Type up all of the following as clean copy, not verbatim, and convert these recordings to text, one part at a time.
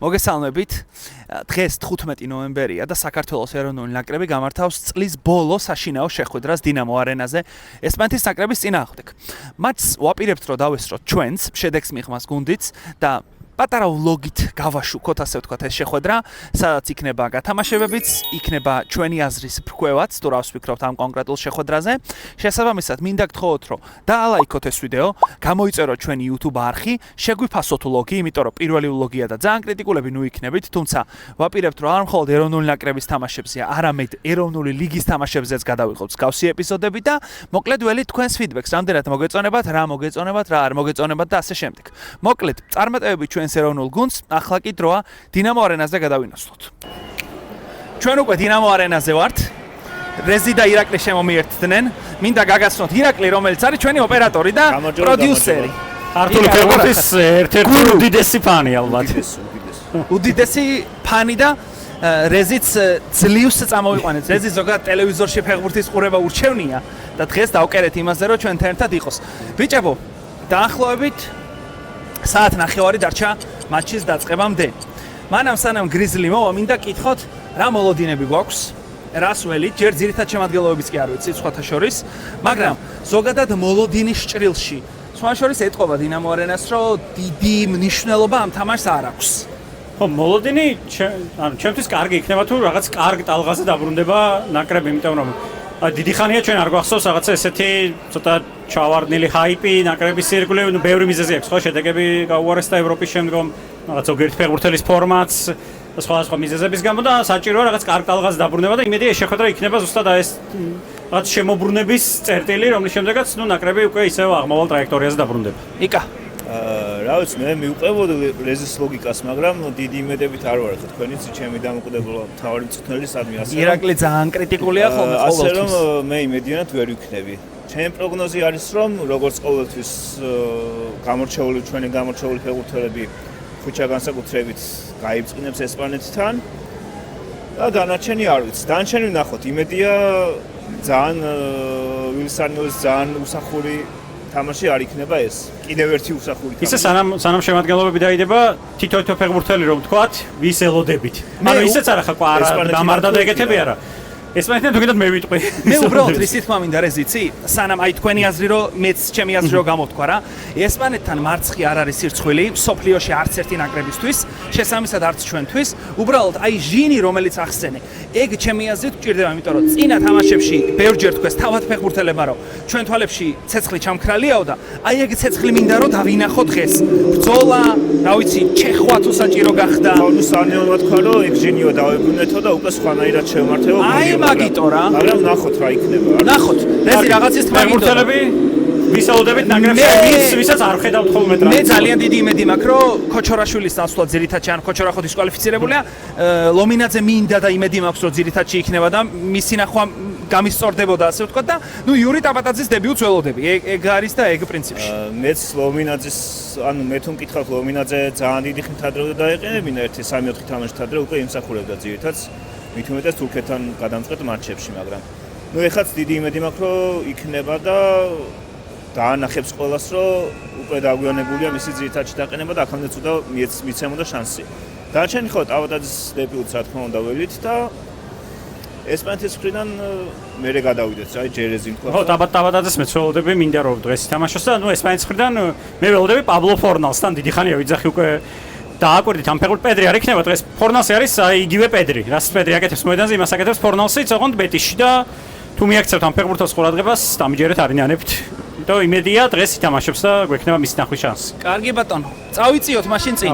მოგესალმებით. დღეს 15 ნოემბერია და საქართველოს ეროვნული ნაკრები გამართავს წლის ბოლო საშინაო შეხვედრას დინამო არენაზე ესპანეთის ნაკრების წინააღმდეგ. მატჩს ვაპირებთ რომ დავესწროთ ჩვენც, შედეგს მიღმას გუნდიც და პატარა ვლოგით გავაშუქოთ, ასე ვთქვათ, ეს შეხვედრა, სადაც იქნება გათამაშებებიც, იქნება ჩვენი აზრის ფრქვევაც, თუ რას ვფიქრობთ ამ კონკრეტულ შეხვედრაზე. შესაბამისად, მინდა გთხოვოთ, რომ დაალაიქოთ ეს ვიდეო, გამოიწეროთ ჩვენი YouTube არხი, შეგვიფასოთ ვლოგი, იმიტომ რომ პირველი ვლოგია და ძალიან კრიტიკულები ნუ იქნებით, თუმცა ვაპირებთ, რომ არ მხოლოდ ეროვნული ნაკრების თამაშებზე, არამედ ეროვნული ლიგის თამაშებზეც გადავიღოთ მსგავსი ეპიზოდები და მოკლედ ველით თქვენს ფიდბექს, რამდენად მოგეწონებათ, რა მოგეწონებათ, რა არ მოგეწონებათ და ასე შემდეგ. მოკლედ, წარმატებები ჩვენს ეროვნულ გუნდს, ახლა კი დროა დინამო არენაზე გადავინოსოთ. ჩვენ უკვე დინამო არენაზე ვართ. რეზი და ირაკლი შემომიერთდნენ. მინდა გაგაცნოთ ირაკლი, რომელიც არის ჩვენი ოპერატორი და პროდიუსერი. არტურ ფეხბურთის ერთ-ერთი უდიდესი ფანი ალბათ. უდიდესი ფანი და რეზიც ძლივს წამოვიყვანეთ. რეზი ზოგადად ტელევიზორში ფეხბურთის ყურება ურჩევნია და დღეს დავკერეთ იმაზე, რომ ჩვენთან ერთად იყოს. ბიჭებო, დაახლოებით საათ ნახევარი დარჩა მატჩის დაწყებამდე. მანამ სანამ გრიზლი მოვა, მინდა კითხოთ, რა მოლოდინები გვაქვს, რას ველით, ჯერ ძირითად შემადგენლობებიც კი არ ვიცი, სხვათა შორის, მაგრამ ზოგადად მოლოდინის ჭრილში, სხვათა შორის ეტყობა დინამო არენას, რომ დიდი მნიშვნელობა ამ თამაშს არ აქვს. ხო, მოლოდინი, ანუ ჩემთვის კარგი იქნება თუ რაღაც კარგ ტალღაზე დაბრუნდება ნაკრები, იმიტომ რომ დიდი ხანია ჩვენ არ გვახსოვს რაღაცა ესეთი ცოტა ჩავარდნილი ჰაიპი ნაკრების ირგვლივ, ნუ ბევრი მიზეზი აქვს, ხო, შედეგები გაუარეს და ევროპის შემდგომ რაღაც ზოგიერთ ფეხბურთელის ფორმატს და სხვა მიზეზების გამო და საჭიროა რაღაც კარგ ტალღაზე დაბრუნება და იმედია ეს შეხვედრა იქნება ზუსტად ეს რაღაც შემოbrunების წერტილი, რომლის შემდეგაც ნუ ნაკრები უკვე ისევ აღმავალ ტრაექტორიაზე დაბრუნდება. იკა რა ვიცი, მე მივყვებოდი რეზის ლოგიკას, მაგრამ დიდი იმედებით არ ვარ, ხო, თქვენიც ჩემი დამოკიდებულება მთავარი მწვრთნელი სადმე ასე. ირაკლი ძალიან კრიტიკულია ხოლმე ყოველთვის. ასე რომ მე იმედიანად ვერ ვიქნები. ჩემი პროგნოზი არის, რომ როგორც ყოველთვის ჩვენი გამორჩეული ფეხბურთელები ხუჩა განსაკუთრებით გაიბწყინებს ესპანეთთან და დანარჩენი არ ვიცი. დანარჩენი ვნახოთ. იმედია ძალიან ვილსანიოს ძალიან უსახური თამაში არ იქნება ეს. კიდევ ერთი უსახური თამაში. ისე სანამ შემადგენლობები დაიდება, თითო ფეხბურთელი რომ ვთქვათ, ვის ელოდებით. ანუ ისეც არა ხა ყარა გამარდა და ეგეთები არა. ესპანეთთან თუნდაც მე ვიტყვი. მე უბრალოდ ისი თქმა მინდა რეზიცი, სანამ აი თქვენი აზრი რომ მეც ჩემი აზრი რომ გამოთქვა რა. ესპანეთთან მარცხი არ არის სირცხვილი, სოფლიოში არც ერთი ნაკრებისთვის, შესაბამისად არც ჩვენთვის. უბრალოდ აი ჟინი რომელიც ახსენე, ეგ ჩემი აზრით გჭირდება, იმიტომ რომ წინა თამაშებში ბევრჯერ თქვეს თავად ფეხბურთელებმა რომ ჩვენ თვალებში ცეცხლი ჩამქრალიაო და აი ეგ ცეცხლი მინდა რომ დავინახოთ დღეს. ბრძოლა, რა ვიცი, ჩეხვა თუ საჭირო გახდა. ნუ სანეულმა თქვა რომ ეგ ჟინიო დავებრუნეთო და უკვე სხვანაირად შევმართებო. მაგიტო რა. მაგრამ ნახოთ რა იქნება. ნახოთ. რეზი რაღაცის თქმა ფეხბურთელები ვისაუდებით ნაკრებში, ვისაც არ ხედავთ ხოლმე ტრანზიტს. მე ძალიან დიდი იმედი მაქვს, რომ ქოჩორაშვილის ნაცვლად ძირითადში ან ქოჩორა ხო დისკვალიფიცირებულია, ლომინაძე მინდა და იმედი მაქვს, რომ ძირითადში იქნება და მისი ნახვა გამისწორდებოდა, ასე ვთქვათ და ნუ იური ტაბატაძის დებიუტს ველოდები. ეგ არის და ეგ პრინციპში. მეც ლომინაძის, ანუ მე თუ მკითხავთ ლომინაძე ძალიან დიდი ხნით ადრე დაეყენებინა 1-3-4 თამაშით ადრე უკვე იმსახურებდა ძირითადს. მით უმეტეს თურქეთთან გადამწყვეტ მატჩებში, მაგრამ ნუ ეხაც დიდი იმედი მაქვს, რომ იქნება და დაანახებს ყველას, რომ უკვე დაგვიანებულია მისი ძირითადში დაყენება და აქამდეც უნდა მიცემოდა შანსი. დანარჩენი ხო ტაბატაძის დებიუტს რა თქმა უნდა ველით და ესპანეთის მხრიდან მერე გადავიდეთ, აი ჯერეზი თქვა. ხო, ტაბატაძეს მეც ველოდები, მინდა რომ დღეს ითამაშოს და ნუ ესპანეთის მხრიდან მე ველოდები პაბლო ფორნალსთან, დიდი ხანია ვიძახი უკვე დააკვირდით ამ ფეხბურთ პედრი არ იქნება დღეს. ფორნალსი არის იგივე პედრი, რაც პედრი აკეთებს მოედანზე, იმას აკეთებს ფორნალსიც, ოღონდ ბეტისში და თუ მიაქცევთ ამ ფეხბურთის ყურადღებას, დამიჯერეთ არინანებთ. იმიტომ იმედია დღეს ითამაშებს და გვექნება მისი ნახვის შანსი. კარგი ბატონო. წავიწიოთ მაშინ წინ.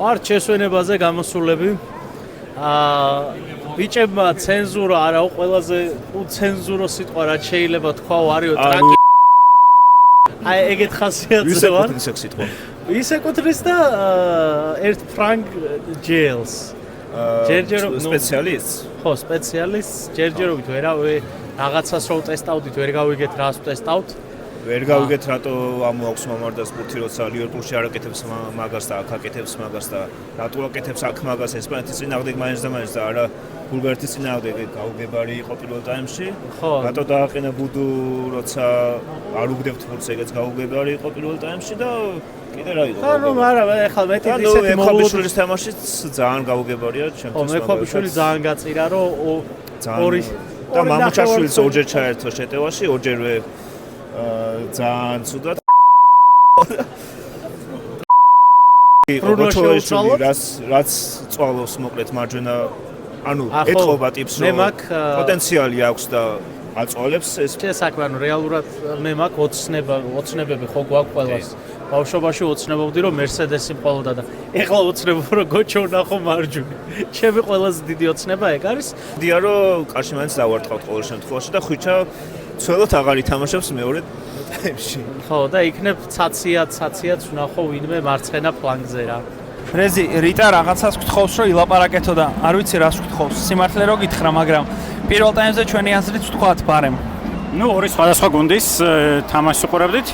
ვარ შესვენებაზე გამოსულები. ბიჭებმა ცენზურა არაო ყველაზე უცენზურო სიტყვა რაც შეიძლება თქვა არისო ტრაკი. აი ეგეთ ხასიათზე ვარ. ის სიტყვა. ის ეკუთვნის და ერთ ფრანგ ჯელს. ჯერჯერობით სპეციალისტს. ხო, სპეციალისტს ჯერჯერობით რაღაცას რო ტესტავდით, ვერ გავიგეთ რას ტესტავთ. ვერ გავიგეთ რატო ამოაქვს მომარდა სპორტი როცა ლივერპულში არ აკეთებს მაგას და აქ აკეთებს მაგას და რატო აკეთებს აქ მაგას ესპანეთის წინააღმდეგ მაინც და მაინც და არა ბულგარეთის წინააღმდეგ გაუგებარი იყო პირველ ტაიმში. ხო. რატო დააყენა ბუდუ როცა არ უგდებთ ფურს ეგეც გაუგებარი იყო პირველ ტაიმში და კიდე რა იყო. ანუ არა ეხლა მეტი ისეთი მეხობიშვილის თამაშიც ძალიან გაუგებარია ჩემთვის. ხო, მეხობიშვილი ძალიან გაწირა რომ ორი და მამუჩაშვილიც ორჯერ ჩაერთო შეტევაში, ორჯერვე ძალიან ცუდად. რაც წვალობს მოკლედ მარჯვენა ანუ ეთყობა ტიპს რომ პოტენციალი აქვს და აწვალებს ეს საქმე ანუ რეალურად მე მაქვს ოცნებები ხო გვაქვს ყველას ბავშვობაში ოცნებობდი რომ მერსედესი მყოლოდა და ეხლა ოცნებობ რომ გოჩო ვნახო მარჯვნივ ჩემი ყველაზე დიდი ოცნება ეგ არის დია რომ კარში მაინც დავარტყავთ ყოველ შემთხვევაში და ხვიჩა ცველოთ აღარ ითამაშებს მეორე ტაიმში ხო და იქნებ ცაციად ვნახო ვინმე მარცხენა ფლანგზე რა რეზი რიტა რაღაცას გთხოვს რომ ილაპარაკეთო და არ ვიცი რას გთხოვს სიმართლე რო გითხრა მაგრამ პირველ ტაიმზე ჩვენი აზრით ვთქვათ ბარემ ნუ ორი სხვადასხვა გუნდის თამაშს უყურებდით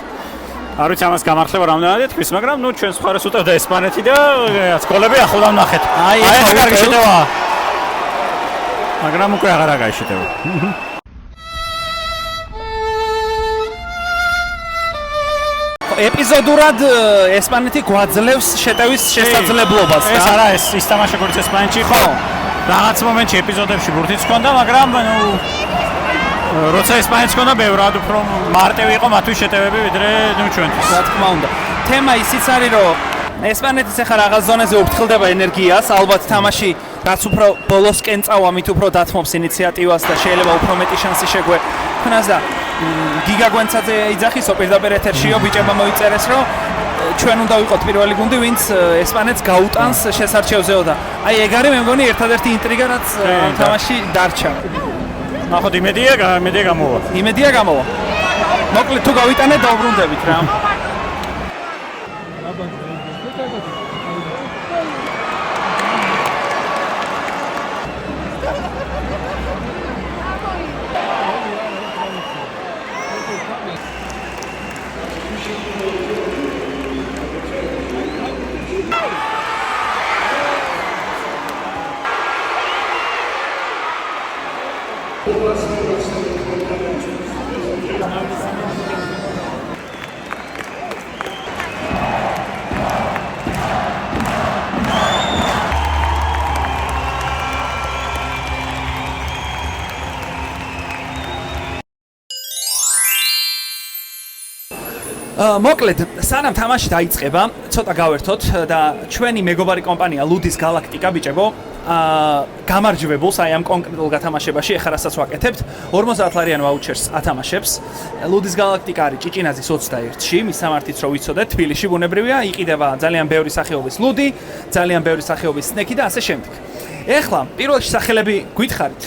არ ვიცი ამას გამართლება რამდენად თქვის მაგრამ ნუ ჩვენ სხვა რას უტევდა ესპანეთი და გოლები ახლდა ვნახეთ აი ეს კარგი შეტევა მაგრამ უკვე აღარა გაიშეტევა ეპიზოდურად ესპანეთი გვაძლევს შეტევის შესაძლებლობას ეს არა ეს ის თამაში როგორც ესპანეთში ხო რაღაც მომენტში ეპიზოდებში ბურთიც ჰქონდა მაგრამ ნუ როცა ესპანეთს ჰქონდა ბევრად უფრო მარტივი იყო მათთვის შეტევები ვიდრე ნუ ჩვენთვის რა თქმა უნდა თემა ისიც არის რომ ესპანეთის ახლა რაღაც ზონაზე უფრთხილდება ენერგიას ალბათ თამაში რაც უფრო ბოლოსკენ წავა მით უფრო დათმობს ინიციატივას და შეიძლება უფრო მეტი შანსი შეგვექნას და გიგა გვენცაძე იძახისო პირდაპირ ეთერშიო ბიჭებმა მოიწერეს რომ ჩვენ უნდა ვიყოთ პირველი გუნდი ვინც ესპანეთს გაუტანს შესარჩევზეო და აი ეგ არის მე მგონი ერთადერთი ინტრიგა რაც თამაში დარჩა ნახოთ იმედია გამოვა მოკლედ თუ გავიტანეთ დაუბრუნდებით რა მოკლედ სანამ თამაში დაიწყება ცოტა გავერთოთ და ჩვენი მეგობარი კომპანია ლუდის გალაქტიკა ბიჭებო გამარჯვებულს აი ამ კონკრეტულ გათამაშებაში ახლა რასაც ვაკეთებთ 50 ლარიან ვაუჩერს ათამაშებს ლუდის გალაქტიკა არის ჭიჭინაზის 21-ში მის სამართიც რო ვიცოდეთ თბილისში ბუნებრივია იყიდება ძალიან ბევრი სახეობის ლუდი ძალიან ბევრი სახეობის სნექი და ასე შემდეგ ეხლა პირველში სახელები გითხარით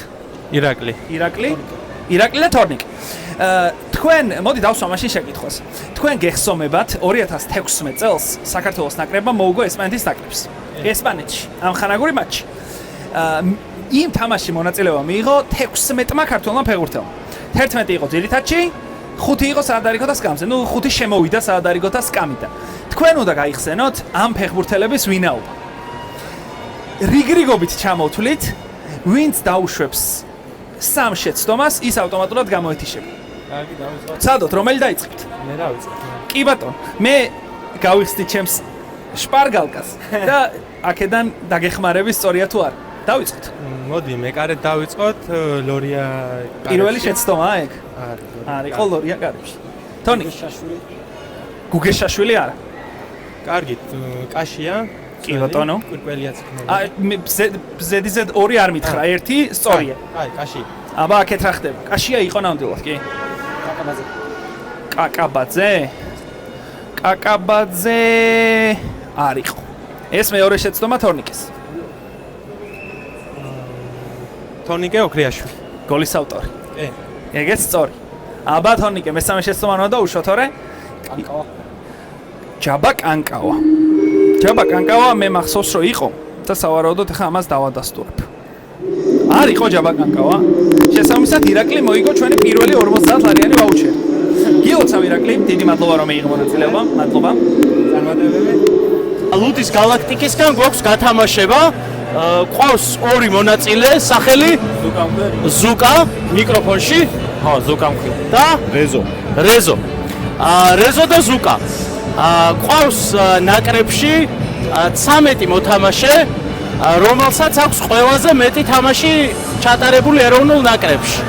ირაკლი და თორნიკი თქვენ მოდი დავსვა მაშინ შეკითხვას თქვენ გეხსომებათ 2016 წელს საქართველოს ნაკრებმა მოუგო ესპანეთის ნაკრებს ესპანეთში ამ ხანაგური მატჩი იმ თამაშში მონაწილეობა მიიღო 16-მა ქართველმა ფეხბურთელმა 11 იყო ძირითადში 5 იყო საადარიგო და სკამზე ნუ 5 შემოვიდა საადარიგო და სკამიდან თქვენ უნდა გაიხსენოთ ამ ფეხბურთელების ვინაობა რიგრიგობით ჩამოვთვლით ვინც დაუშვებს სამ შეცდომას ის ავტომატურად გამოეთიშება კარგი დავიწყოთ ცადოთ რომელი დაიწყებთ მე რა ვიცი კი ბატონ მე გავიხსნით ჩემს შპარგალკას და აქედან დაგეხმარების სწორია თუ არა დავიწყოთ მოდი მე კარეთ დავიწყოთ ლორია პირველი შეცდომა ეგ არის ხო ლორია კარებში თონი გუგეშაშვილი არა კარგი კაშია კი ბატონო კვირკველიაც ზედიზედ ორი არ მითხრა ერთი სწორია აი კაში აბა აქეთ რა ხდება კაშია იყო ნამდვილად კი კაკაბაძე არ იყო ეს მეორე შეცდომა თორნიკეს. თორნიკე ოქრიაშვილი. გოლის ავტორი. კი. ეგეც სწორი. აბა თორნიკე მესამე შეცდომა და უშოთორე. კანკავა. ჯაბა კანკავა. ჯაბა კანკავა მე მახსოვს რომ იყო და სავარაუდოდ ახლა ამას დავადასტურებ. არ იყო ჯაბა კანკავა. შესაბამისად ირაკლი მოიგო ჩვენი პირველი 50 ლარიანი ვაუჩერი. გილოცავ ირაკლი, დიდი მადლობა რომ მიიღო მონაწილეობა. მადლობა. წარმატებები. ლუდის გალაქტიკისგან გვაქვს გათამაშება. ყავს ორი მონაწილე, სახელი ზუკა მიკროფონში. ხო, ზუკა მქვია. და რეზო. რეზო. რეზო და ზუკა. ყავს ნაკრებში 13 მოთამაშე, რომელსაც აქვს ყველაზე მეტი თამაში ჩატარებული ეროვნულ ნაკრებში.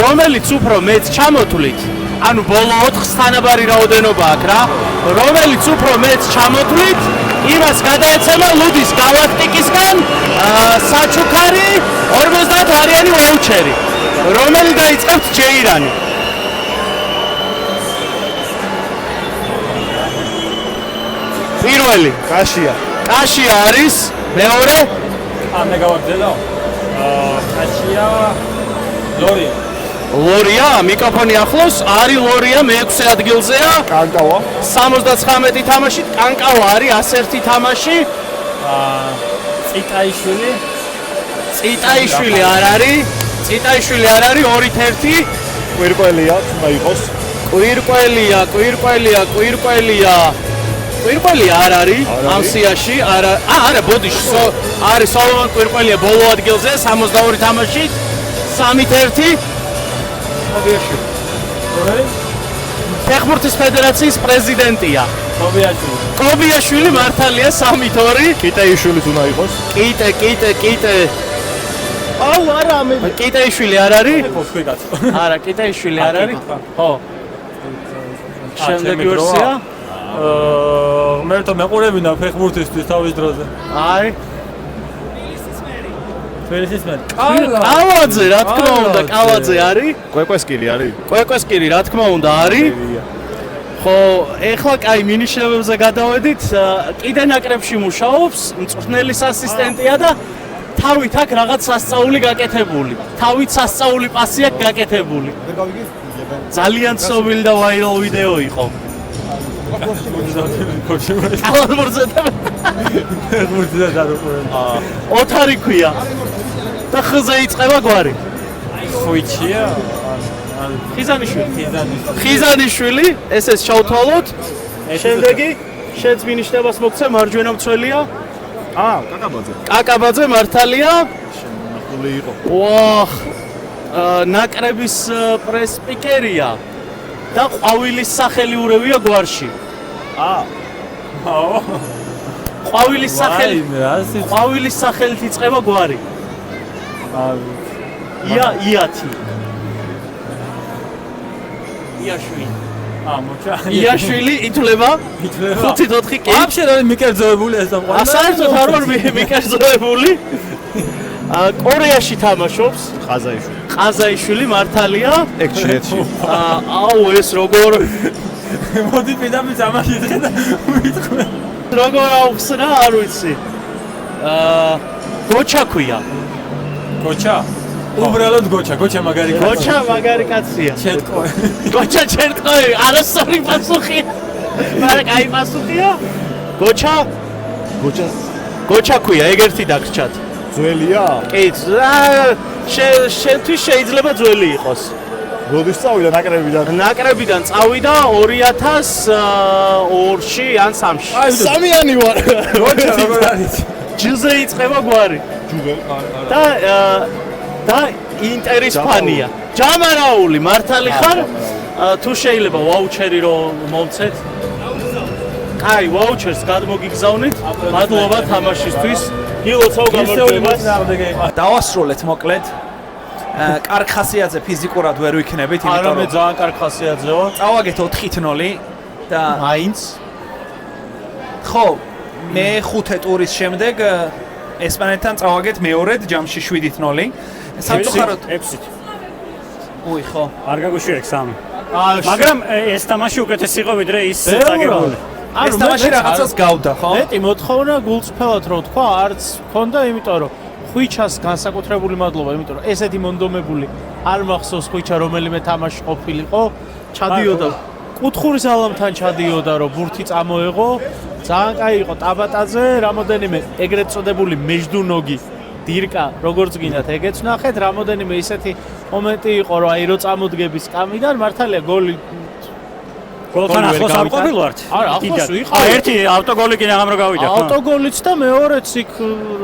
რომელიც უფრო მეტ ჩამოთვლით, ანუ ბოლო 4-ს თანაბარი რაოდენობა აქვს რა, რომელიც უფრო მეტ ჩამოთვლით, იმას გადაეცემა ლუდის გალაქტიკისგან საჩუქარი 50 ლარიანი ვაუჩერი, რომელიც დაიწყებთ ჯეირანი. პირველი კაშია. კაშია არის, მეორე მე გავაგზავნო. კაშია ლორია. ლორია, მიკროფონი ახლოს, არის ლორია მე-6 ადგილზეა. კანკავა. 79 თამაშით, კანკავა არის 101 თამაში. წიტაიშვილი. წიტაიშვილი არ არის, წიტაიშვილი არ არის 2-1. კვირკველია, თუნდა იყოს. კვირკველია. კვირკველი არ არის ამ სიაში, არა, ბოდიში, არის სოლომონ კვირკველია ბოლო ადგილზე 62 თამაშით, 3-1. კობიაშვილი. როგორი? ფეხბურთის ფედერაციის პრეზიდენტია. კობიაშვილი. კობიაშვილი მართალია 3-2. კიტეიშვილი თუნდა იყოს. კიტე. აუ არა მე კიტეიშვილი არ არის? ხოხი კაცო. არა, კიტეიშვილი არ არის? ხო. შემდეგი ვერსია? მე თვითონ მეყურებინა ფეხბურთისთვის თავის დროზე. აი. თბილისის მე. კავაძე, რა თქმა უნდა, კავაძე არის? კვეკვესკილი არის. კვეკვესკირი, რა თქმა უნდა, არის? ხო, ეხლა კაი მინიშნებებზე გადავედით, კიდე ნაკრებში მუშაობს, მწვრთნელის ასისტენტია და თავით აქ რაღაც სასწაული გაკეთებული. თავით სასწაული პასი აქვს გაკეთებული. ძალიან ცნობილი და ვაირალ ვიდეო იყო. ფეხბურთზე დარუყურებ. ოთარი ქვია. და ხზე იწყება გვარი. ხუიჩია. ხიზანიშვილი, ესეც ჩავთვალოთ. შემდეგი შენც მინიშნებას მოგცე მარჯვენა მცველია. კაკაბაძე. კაკაბაძე მართალია. ნახული იყო. ვაჰ. ნაკრების პრესპიკერია და ყვავილის სახელი ურევია გვარში. ყვავილის სახელი. ყვავილის სახელით იწყება გვარი. იათი. იაშვილი. მოჩა. იაშვილი ითვლება? 5-4 კი. вообще რა მიკერძოებული ეს და ყველა. საერთოდ არ ვარ მიკერძოებული. კორეაში თამაშობს. ყაზაიშვილი მართალია. ეგ ჩეთში. აუ ეს როგორ მოდი პირდაპირ ამაში და ვიტყვი. როგორ აუხსნა არ ვიცი. გოჩა ქვია. გოჩა. უბრალოდ გოჩა მაგარი კაცია. გოჩა მაგარი კაცია. ჩეტკო. გოჩა ჩეტკო, არასწორი პასუხია. მაგრამ კაი პასუხია. გოჩა ქვია, ეგერთი დაგრჩათ. ძველია? კი, შენთვის შეიძლება ძველი იყოს. როდის წავიდა ნაკრებიდან? ნაკრებიდან წავიდა 2002-ში ან 3-ში. სამიანი ვარ. გოჩა როგორ არის? ჯუზე იწყება გვარი. და ინტერის ფანია. ჯამარაული მართალი ხარ? თუ შეიძლება ვაუჩერი რომ მომცეთ? კაი, ვაუჩერს გადმოგიგზავნით. მადლობა თამაშისთვის. გილოცავ გამარჯვებას. დავასრულეთ მოკლედ. კარგ ხასიათზე ფიზიკურად ვერ ვიქნებით, არა იმიტომ მე რომ ძალიან კარგ ხასიათზე ვარ. წავაგეთ 4-0 და მაინც ხო, მე 5 ტურის შემდეგ ესპანეთთან წავაგეთ მეორედ ჯამში 7-0. სამწუხაროდ 6-ით. უი ხო. არ გაგუშვიერეთ 3. მაგრამ ეს თამაში უკეთესი იყო ვიდრე ის წაგებული. ეს თამაში რაღაცას გავდა, ხო? მეტი მოთხოვნა გულწრფელად რო თქვა, არც მქონდა, იმიტომ რომ ხვიჩას განსაკუთრებული მადლობა, იმიტომ რომ ესეთი მონდომებული არ მახსოვს ხვიჩა რომელიმე თამაში ყოფილიყო, ჩადიოდა კუთხური ზალამთან ჩადიოდა, რომ ბურთი წამოეღო, ძალიან კაი იყო ტაბატაძე, რამოდენიმე ეგრეთ წოდებული მეჟდუნოგი დირკა, როგორც გინდათ ეგეც ნახეთ, რამოდენიმე ისეთი მომენტი იყო, რომ აი რო წამოდგები სკამიდან, მართალია გოლი გოლთან ახლოს არ ყოფილვართ? არა, ახლოს ვიყავ. ერთი ავტოგოლი კი აღარ გავიდა, ხო? ავტოგოლიც და მეორეც იქ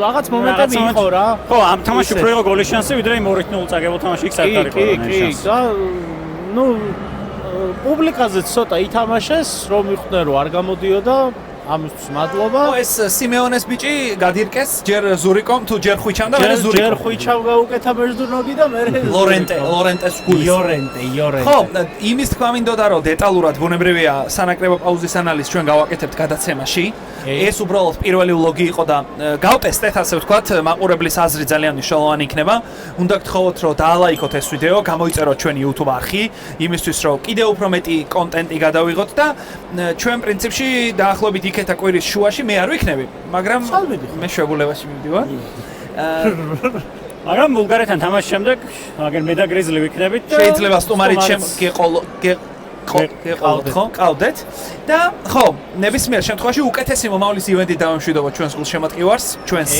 რაღაც მომენტები იყო რა. ხო, ამ თამაში უფრო იყო გოლის შანსი, ვიდრე იმ 2-0 წაგებულ თამაში იქ საერთოდ არ იყო. კი, და ნუ პუბლიკაზეც ცოტა ითამაშეს, რომ მიხვდნენ რომ არ გამოდიოდა, ამისთვის მადლობა. ეს სიმეონეს ბიჭი გადირკეს ჯერ ზურიკომ თუ ჯერ ხვიჩამ და მერე ზურიკომ. ჯერ ხვიჩამ გაუკეთა მეჟდუნოგი და მერე ლორენტეს გულის. იორენტე. ხო, იმის თქვა მინდოდა რომ დეტალურად ბუნებრივია სანაკრებო პაუზის ანალიზს ჩვენ გავაკეთებთ გადაცემაში. ეს უბრალოდ პირველი ვლოგი იყო და გავტესტეთ ასე ვთქვათ, მაყურებლის აზრი ძალიან მნიშვნელოვანი იქნება. უნდა გთხოვოთ რომ დაალაიქოთ ეს ვიდეო, გამოიწეროთ ჩვენი YouTube არხი, იმისთვის რომ კიდევ უფრო მეტი კონტენტი გადავიღოთ და ჩვენ პრინციპში დაახლოებით იქეთა კვირის შუაში მე არ ვიქნები, მაგრამ მე შეებულებაში მივდივარ. მაგრამ ბულგარეთთან თამაშის შემდეგ, აგერ მე და გრიზლი ვიქნებით და შეიძლება სტუმარით გყავდეთ და ხო, ნებისმიერ შემთხვევაში უკეთესი მომავლის ივენტი დავემშვიდობოთ ჩვენს გულშემატკივარს, ჩვენს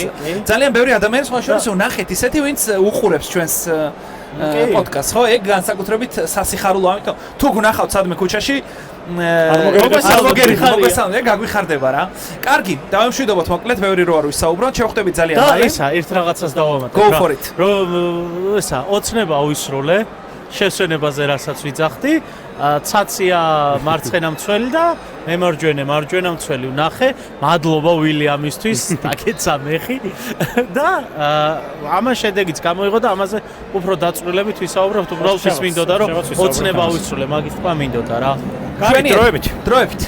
ძალიან ბევრი ადამიანს სხვა შორის ვნახეთ ისეთი, ვინც უყურებს ჩვენს პოდკასტს, ხო? ეგ განსაკუთრებით სასიხარულოა, ამიტომ თუ გნახავთ სადმე ქუჩაში მოგესალმებით, გაგვიხარდება რა. კარგი, დავემშვიდობოთ მოკლედ, ბევრი რო არ ვისაუბროთ, შევხვდებით ძალიან და მალე. ესა ერთ რაღაცას დავამატებ. Go for it. რომ ესა ოცნება ავისროლე, შესვენებაზე რასაც ვიძახდი, ცაცია მარცხენა მცველი და მემარჯვენე მარჯვენა მცველი ვნახე. მადლობა ვილიამისთვის, დაკეცა მეხი და ამას შედეგიც გამოიღო და ამაზე უფრო დაწვრილებით ვისაუბრებთ. უბრალოდ ის მინდოდა რომ ოცნება ავისროლე, მაგის თქვა მინდოდა რა. დროებით.